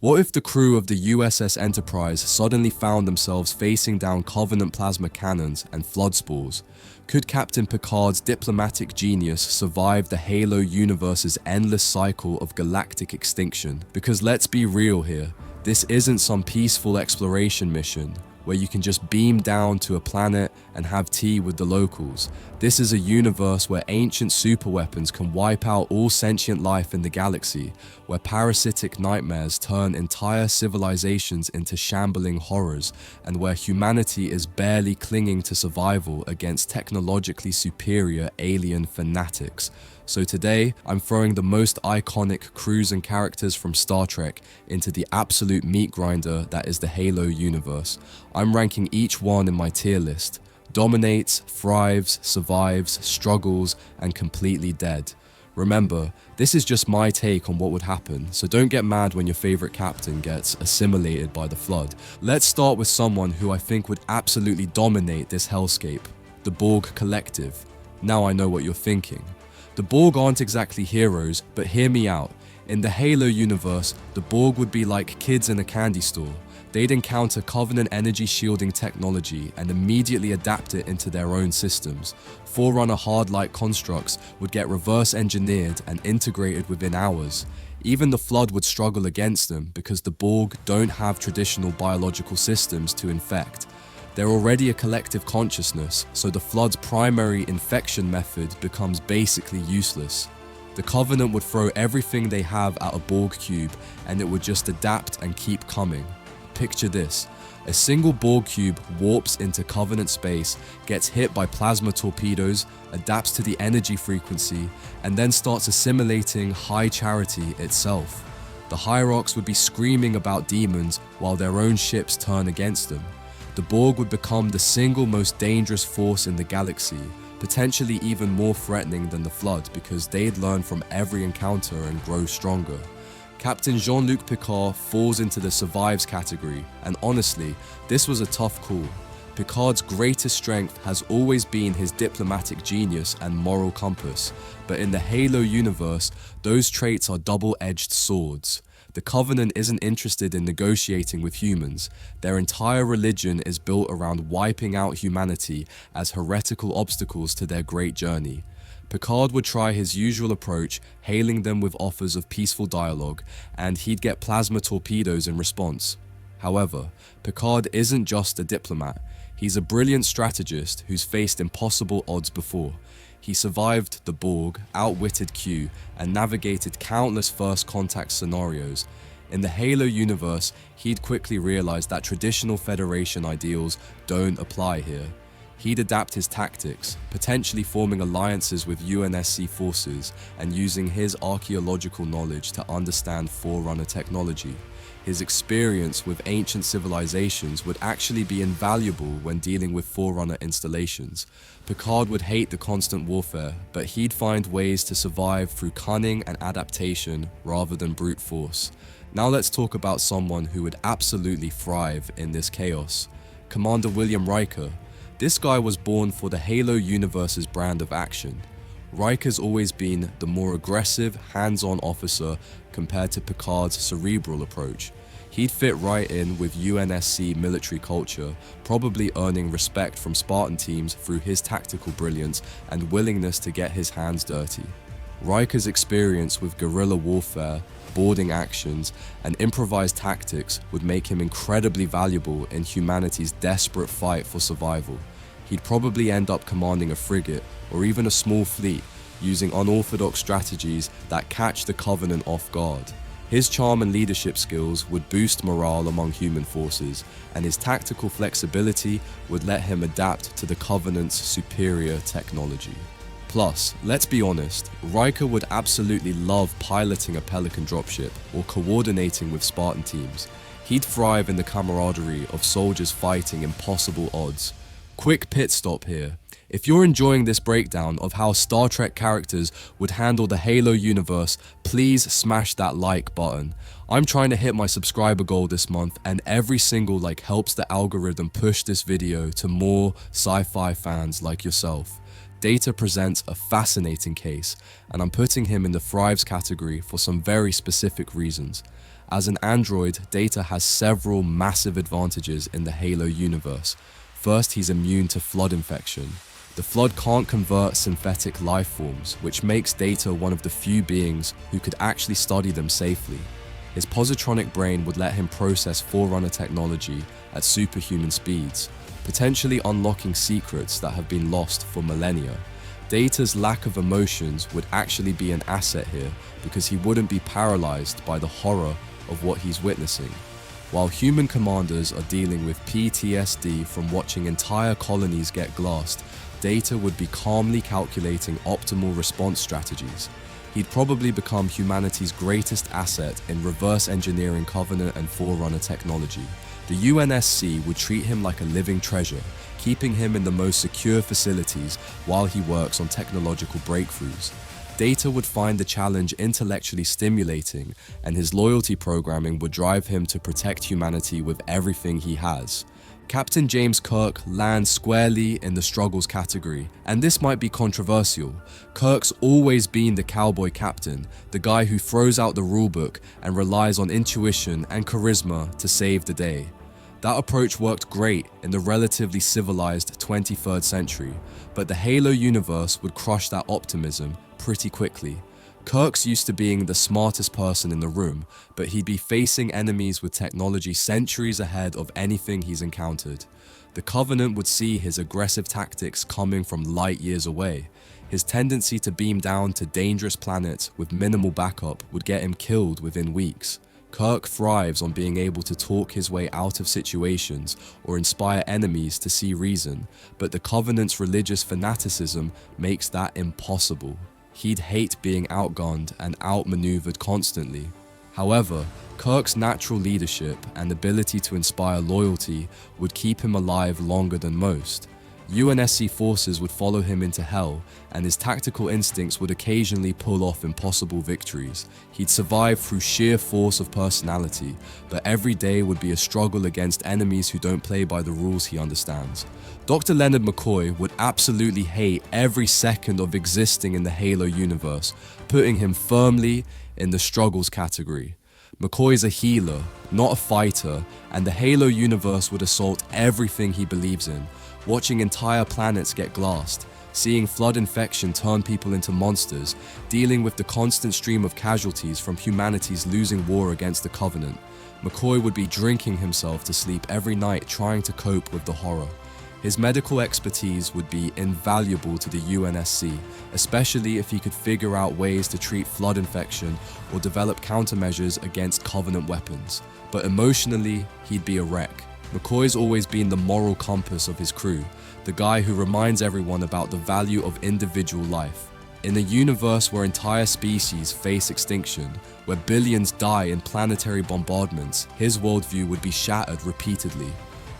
What if the crew of the USS Enterprise suddenly found themselves facing down Covenant plasma cannons and flood spores? Could Captain Picard's diplomatic genius survive the Halo universe's endless cycle of galactic extinction? Because let's be real here, this isn't some peaceful exploration mission where you can just beam down to a planet and have tea with the locals. This is a universe where ancient superweapons can wipe out all sentient life in the galaxy, where parasitic nightmares turn entire civilizations into shambling horrors, and where humanity is barely clinging to survival against technologically superior alien fanatics. So today, I'm throwing the most iconic crews and characters from Star Trek into the absolute meat grinder that is the Halo universe. I'm ranking each one in my tier list: dominates, thrives, survives, struggles, and completely dead. Remember, this is just my take on what would happen, so don't get mad when your favorite captain gets assimilated by the Flood. Let's start with someone who I think would absolutely dominate this hellscape: the Borg Collective. Now I know what you're thinking. The Borg aren't exactly heroes, but hear me out. In the Halo universe, the Borg would be like kids in a candy store. They'd encounter Covenant energy shielding technology and immediately adapt it into their own systems. Forerunner hard-light constructs would get reverse engineered and integrated within hours. Even the Flood would struggle against them because the Borg don't have traditional biological systems to infect. They're already a collective consciousness, so the Flood's primary infection method becomes basically useless. The Covenant would throw everything they have at a Borg cube, and it would just adapt and keep coming. Picture this: a single Borg cube warps into Covenant space, gets hit by plasma torpedoes, adapts to the energy frequency, and then starts assimilating High Charity itself. The Hierarchs would be screaming about demons while their own ships turn against them. The Borg would become the single most dangerous force in the galaxy, potentially even more threatening than the Flood because they'd learn from every encounter and grow stronger. Captain Jean-Luc Picard falls into the survives category, and honestly, this was a tough call. Picard's greatest strength has always been his diplomatic genius and moral compass, but in the Halo universe, those traits are double-edged swords. The Covenant isn't interested in negotiating with humans. Their entire religion is built around wiping out humanity as heretical obstacles to their great journey. Picard would try his usual approach, hailing them with offers of peaceful dialogue, and he'd get plasma torpedoes in response. However, Picard isn't just a diplomat. He's a brilliant strategist who's faced impossible odds before. He survived the Borg, outwitted Q, and navigated countless first contact scenarios. In the Halo universe, he'd quickly realized that traditional Federation ideals don't apply here. He'd adapt his tactics, potentially forming alliances with UNSC forces and using his archaeological knowledge to understand Forerunner technology. His experience with ancient civilizations would actually be invaluable when dealing with Forerunner installations. Picard would hate the constant warfare, but he'd find ways to survive through cunning and adaptation rather than brute force. Now let's talk about someone who would absolutely thrive in this chaos: Commander William Riker. This guy was born for the Halo universe's brand of action. Riker's always been the more aggressive, hands-on officer compared to Picard's cerebral approach. He'd fit right in with UNSC military culture, probably earning respect from Spartan teams through his tactical brilliance and willingness to get his hands dirty. Riker's experience with guerrilla warfare, boarding actions, and improvised tactics would make him incredibly valuable in humanity's desperate fight for survival. He'd probably end up commanding a frigate or even a small fleet, using unorthodox strategies that catch the Covenant off guard. His charm and leadership skills would boost morale among human forces, and his tactical flexibility would let him adapt to the Covenant's superior technology. Plus, let's be honest, Riker would absolutely love piloting a Pelican dropship or coordinating with Spartan teams. He'd thrive in the camaraderie of soldiers fighting impossible odds. Quick pit stop here. If you're enjoying this breakdown of how Star Trek characters would handle the Halo universe, please smash that like button. I'm trying to hit my subscriber goal this month, and every single like helps the algorithm push this video to more sci-fi fans like yourself. Data presents a fascinating case, and I'm putting him in the thrives category for some very specific reasons. As an android, Data has several massive advantages in the Halo universe. First, he's immune to flood infection. The Flood can't convert synthetic life forms, which makes Data one of the few beings who could actually study them safely. His positronic brain would let him process Forerunner technology at superhuman speeds, potentially unlocking secrets that have been lost for millennia. Data's lack of emotions would actually be an asset here because he wouldn't be paralyzed by the horror of what he's witnessing. While human commanders are dealing with PTSD from watching entire colonies get glassed, Data would be calmly calculating optimal response strategies. He'd probably become humanity's greatest asset in reverse engineering Covenant and Forerunner technology. The UNSC would treat him like a living treasure, keeping him in the most secure facilities while he works on technological breakthroughs. Data would find the challenge intellectually stimulating, and his loyalty programming would drive him to protect humanity with everything he has. Captain James Kirk lands squarely in the struggles category, and this might be controversial. Kirk's always been the cowboy captain, the guy who throws out the rulebook and relies on intuition and charisma to save the day. That approach worked great in the relatively civilized 23rd century, but the Halo universe would crush that optimism pretty quickly. Kirk's used to being the smartest person in the room, but he'd be facing enemies with technology centuries ahead of anything he's encountered. The Covenant would see his aggressive tactics coming from light years away. His tendency to beam down to dangerous planets with minimal backup would get him killed within weeks. Kirk thrives on being able to talk his way out of situations or inspire enemies to see reason, but the Covenant's religious fanaticism makes that impossible. He'd hate being outgunned and outmaneuvered constantly. However, Kirk's natural leadership and ability to inspire loyalty would keep him alive longer than most. UNSC forces would follow him into hell, and his tactical instincts would occasionally pull off impossible victories. He'd survive through sheer force of personality, but every day would be a struggle against enemies who don't play by the rules he understands. Dr. Leonard McCoy would absolutely hate every second of existing in the Halo universe, putting him firmly in the struggles category. McCoy's a healer, not a fighter, and the Halo universe would assault everything he believes in. Watching entire planets get glassed, seeing flood infection turn people into monsters, dealing with the constant stream of casualties from humanity's losing war against the Covenant. McCoy would be drinking himself to sleep every night trying to cope with the horror. His medical expertise would be invaluable to the UNSC, especially if he could figure out ways to treat flood infection or develop countermeasures against Covenant weapons. But emotionally, he'd be a wreck. McCoy's always been the moral compass of his crew, the guy who reminds everyone about the value of individual life. In a universe where entire species face extinction, where billions die in planetary bombardments, his worldview would be shattered repeatedly.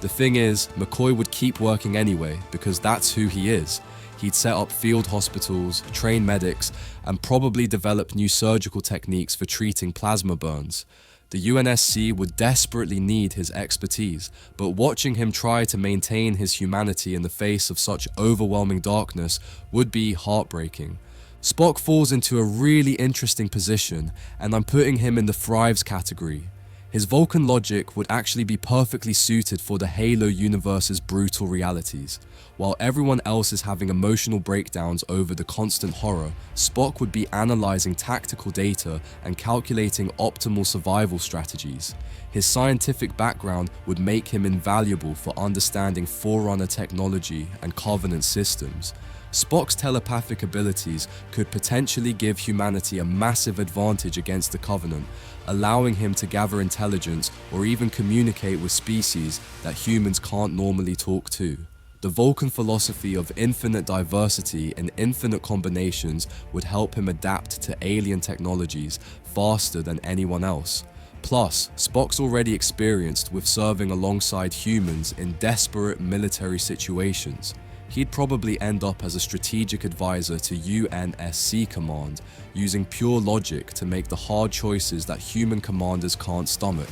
The thing is, McCoy would keep working anyway because that's who he is. He'd set up field hospitals, train medics, and probably develop new surgical techniques for treating plasma burns. The UNSC would desperately need his expertise, but watching him try to maintain his humanity in the face of such overwhelming darkness would be heartbreaking. Spock falls into a really interesting position, and I'm putting him in the thrives category. His Vulcan logic would actually be perfectly suited for the Halo universe's brutal realities. While everyone else is having emotional breakdowns over the constant horror, Spock would be analyzing tactical data and calculating optimal survival strategies. His scientific background would make him invaluable for understanding Forerunner technology and Covenant systems. Spock's telepathic abilities could potentially give humanity a massive advantage against the Covenant, allowing him to gather intelligence or even communicate with species that humans can't normally talk to. The Vulcan philosophy of infinite diversity and infinite combinations would help him adapt to alien technologies faster than anyone else. Plus, Spock's already experienced with serving alongside humans in desperate military situations. He'd probably end up as a strategic advisor to UNSC Command, using pure logic to make the hard choices that human commanders can't stomach.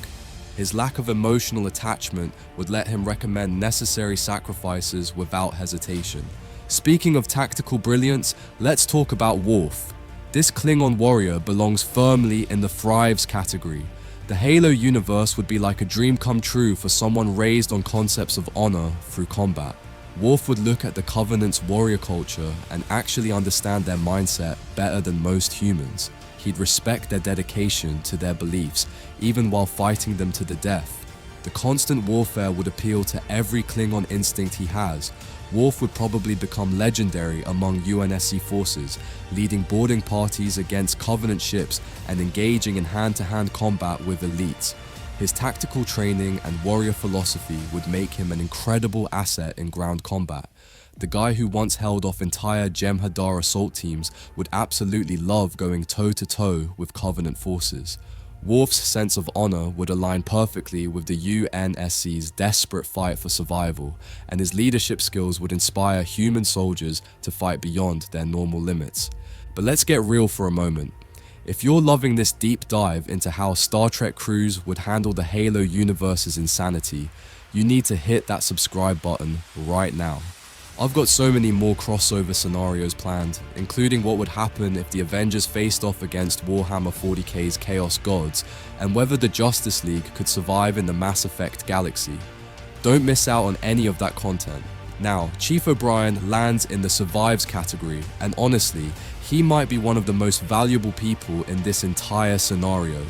His lack of emotional attachment would let him recommend necessary sacrifices without hesitation. Speaking of tactical brilliance, let's talk about Worf. This Klingon warrior belongs firmly in the thrives category. The Halo universe would be like a dream come true for someone raised on concepts of honor through combat. Worf would look at the Covenant's warrior culture and actually understand their mindset better than most humans. He'd respect their dedication to their beliefs, even while fighting them to the death. The constant warfare would appeal to every Klingon instinct he has. Worf would probably become legendary among UNSC forces, leading boarding parties against Covenant ships and engaging in hand-to-hand combat with elites. His tactical training and warrior philosophy would make him an incredible asset in ground combat. The guy who once held off entire Jem'Hadar assault teams would absolutely love going toe-to-toe with Covenant forces. Worf's sense of honor would align perfectly with the UNSC's desperate fight for survival, and his leadership skills would inspire human soldiers to fight beyond their normal limits. But let's get real for a moment. If you're loving this deep dive into how Star Trek crews would handle the Halo universe's insanity, you need to hit that subscribe button right now. I've got so many more crossover scenarios planned, including what would happen if the Avengers faced off against Warhammer 40k's Chaos Gods, and whether the Justice League could survive in the Mass Effect galaxy. Don't miss out on any of that content. Now, Chief O'Brien lands in the Survives category, and honestly, he might be one of the most valuable people in this entire scenario.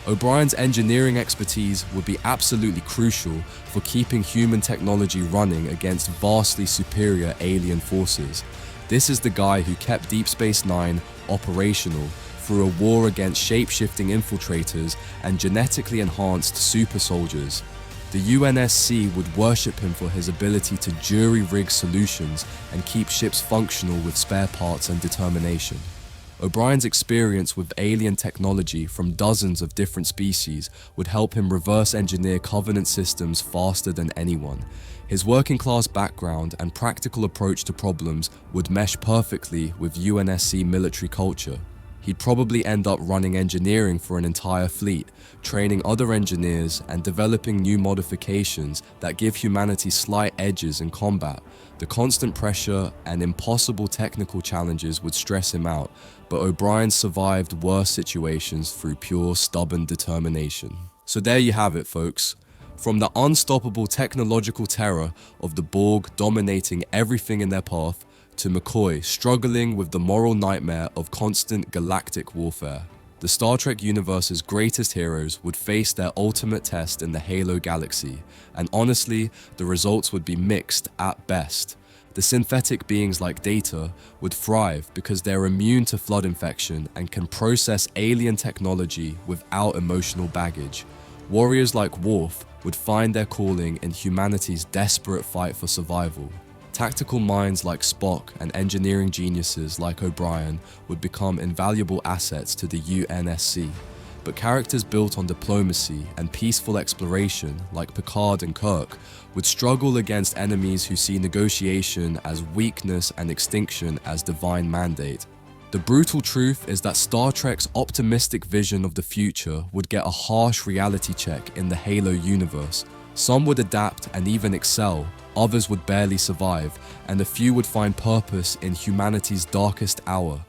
O'Brien's engineering expertise would be absolutely crucial for keeping human technology running against vastly superior alien forces. This is the guy who kept Deep Space Nine operational through a war against shape-shifting infiltrators and genetically enhanced super soldiers. The UNSC would worship him for his ability to jury-rig solutions and keep ships functional with spare parts and determination. O'Brien's experience with alien technology from dozens of different species would help him reverse engineer Covenant systems faster than anyone. His working class background and practical approach to problems would mesh perfectly with UNSC military culture. He'd probably end up running engineering for an entire fleet, training other engineers and developing new modifications that give humanity slight edges in combat. The constant pressure and impossible technical challenges would stress him out, but O'Brien survived worse situations through pure stubborn determination. So there you have it, folks. From the unstoppable technological terror of the Borg dominating everything in their path, to McCoy struggling with the moral nightmare of constant galactic warfare. The Star Trek universe's greatest heroes would face their ultimate test in the Halo galaxy, and honestly, the results would be mixed at best. The synthetic beings like Data would thrive because they're immune to flood infection and can process alien technology without emotional baggage. Warriors like Worf would find their calling in humanity's desperate fight for survival. Tactical minds like Spock and engineering geniuses like O'Brien would become invaluable assets to the UNSC, but characters built on diplomacy and peaceful exploration like Picard and Kirk would struggle against enemies who see negotiation as weakness and extinction as divine mandate. The brutal truth is that Star Trek's optimistic vision of the future would get a harsh reality check in the Halo universe. Some would adapt and even excel, others would barely survive, and a few would find purpose in humanity's darkest hour.